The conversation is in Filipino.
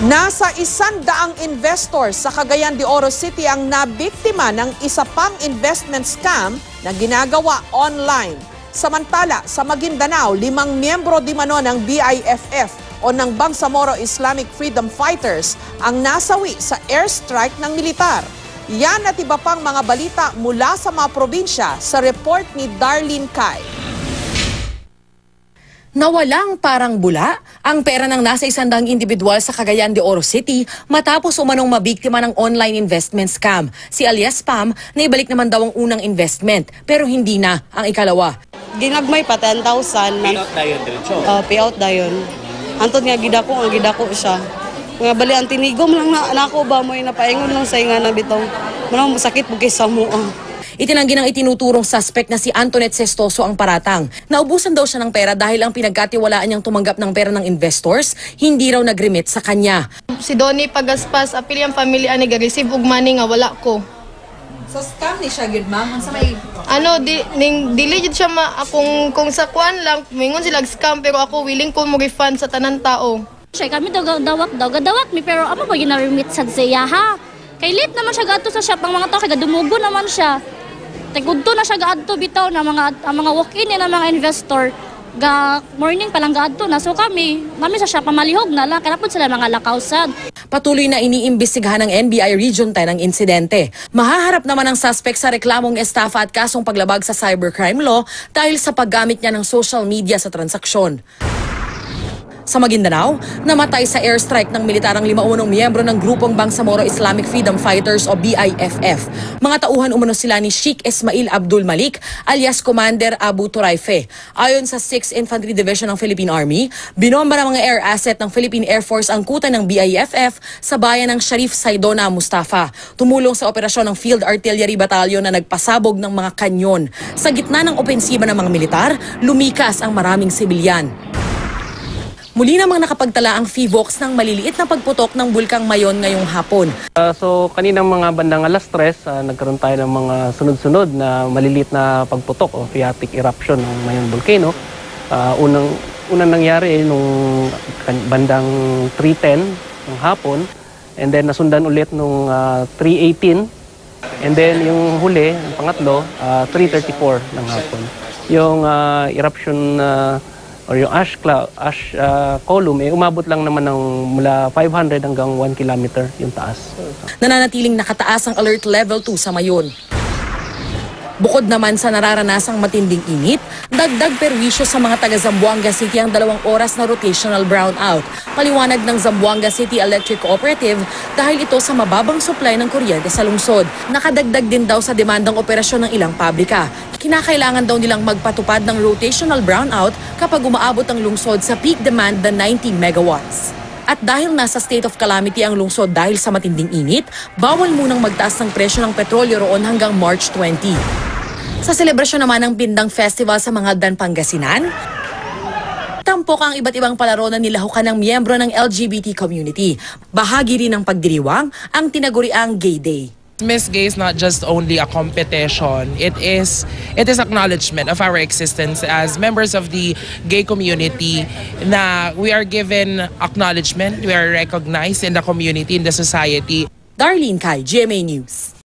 Nasa 100 investors sa Cagayan de Oro City ang nabiktima ng isa pang investment scam na ginagawa online. Samantala, sa Maguindanao, 5 miyembro di mano ng BIFF o ng Bangsamoro Islamic Freedom Fighters ang nasawi sa airstrike ng militar. Yan at iba pang mga balita mula sa mga probinsya sa report ni Darlene Kai. Nawalang parang bula ang pera ng nasa 100 individual sa Cagayan de Oro City matapos umanong mabiktima ng online investment scam. Si alias Pam, naibalik naman daw ang unang investment pero hindi na ang ikalawa. Ginagmay pa 10,000. Payout dayon diretso. Payout dayon. Antod nga gidako siya. Nga bali ang tinigom lang na ako ba mo napaingon lang sa inga na bitong. Manang masakit mo kaysa mo. Itinanggi ng itinuturong suspect na si Antoinette Sestoso ang paratang. Naubusan daw siya ng pera dahil ang pinagkatiwalaan niyang tumanggap ng pera ng investors, hindi raw nag-remit sa kanya. Si Donnie Pagaspas, apil yung pamilya ni ga-receive og money nga wala ko. So scam ni siya gud ma'am. Sa may dili jud siya kung sa kwan lang mingon sila scam pero ako willing ko mo refund sa tanan tao. Siya kami gadawat mi pero amo ba gina-remit sad siya ha. Kay late naman siya gadto sa shop ang mga tao kay dumugo naman siya. Tagudto na siya gaadto bitaw na mga walk-in na mga investor. Morning pa lang gaadto na. So kami sa siya pamalihog na lang. Kanapod sila mga lakausad. Patuloy na iniimbestigahan ng NBI Region 10 ang insidente. Mahaharap naman ang suspect sa reklamong estafa at kasong paglabag sa cybercrime law dahil sa paggamit niya ng social media sa transaksyon. Sa Maguindanao, namatay sa airstrike ng militar ang 5 miyembro ng grupong Bangsamoro Islamic Freedom Fighters o BIFF. Mga tauhan umano sila ni Sheikh Ismail Abdul Malik alias Commander Abu Turaife. Ayon sa 6th Infantry Division ng Philippine Army, binomba ng mga air asset ng Philippine Air Force ang kuta ng BIFF sa bayan ng Sharif Saidona, Mustafa. Tumulong sa operasyon ng Field Artillery Battalion na nagpasabog ng mga kanyon. Sa gitna ng opensiba ng mga militar, lumikas ang maraming sibilyan. Muli namang nakapagtala ang FIVOX ng maliliit na pagputok ng Bulkang Mayon ngayong hapon. So kaninang mga bandang alas 3, nagkaroon tayo ng mga sunod-sunod na maliliit na pagputok o phreatic eruption ng Mayon Volcano. Unang nangyari nung bandang 3:10 ng hapon and then nasundan ulit nung 3:18 and then yung huli, ang pangatlo, 3:34 ng hapon. Yung eruption or yung ash column, umabot lang naman ng mula 500 hanggang 1 kilometer yung taas. Nananatiling nakataas ang alert level 2 sa Mayon. Bukod naman sa nararanasang matinding init, dagdag perwisyo sa mga taga Zamboanga City ang 2 oras na rotational brownout. Paliwanag ng Zamboanga City Electric Cooperative dahil ito sa mababang supply ng kuryente sa lungsod. Nakadagdag din daw sa demandang operasyon ng ilang pabrika. Kinakailangan daw nilang magpatupad ng rotational brownout kapag umaabot ang lungsod sa peak demand na 90 megawatts. At dahil nasa state of calamity ang lungsod dahil sa matinding init, bawal munang magtaas ng presyo ng petrolyo roon hanggang March 20. Sa selebrasyon naman ng Pindang Festival sa Mangaldan, Pangasinan, tampok ang iba't ibang palaro na nilahukan ng miyembro ng LGBT community. Bahagi rin ng pagdiriwang ang tinaguriang Gay Day. Miss Gay is not just only a competition. It is acknowledgement of our existence as members of the gay community na we are given acknowledgement, we are recognized in the community, in the society. Darlene Kai, GMA News.